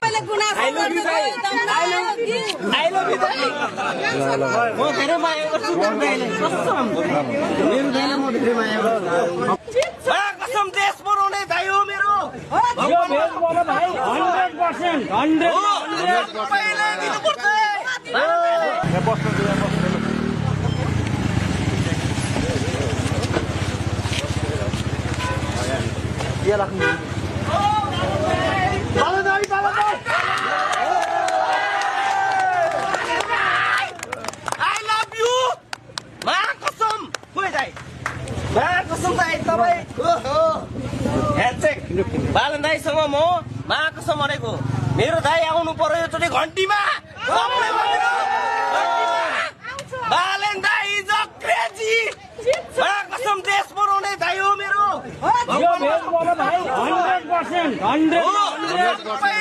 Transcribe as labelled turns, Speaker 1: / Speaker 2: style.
Speaker 1: तपाईँले गुनासो गर्नु भयो
Speaker 2: I love you दाइ म धेरै माया गर्छु दाइले कसम मेरो दाइले म धेरै माया गर्छु कसम देश बनाउने दाइ हो मेरो
Speaker 3: यो भेज बोल भाइ 100% 100
Speaker 2: पहिला दिनुपर्छ
Speaker 3: ये राख्नु
Speaker 2: I love you मा कसम खोइ दाइ मा कसम दाइ तपाईँ ह्यान्डसेक बालन दाइसँग म मा कसम भनेको मेरो दाइ आउनु पर्यो योचोटि घन्टीमा बालन दाइ इज अ क्रेजी मा कसम देश बनाउने दाइ हो मेरो
Speaker 3: यो भेज बोल भाइ 100% 100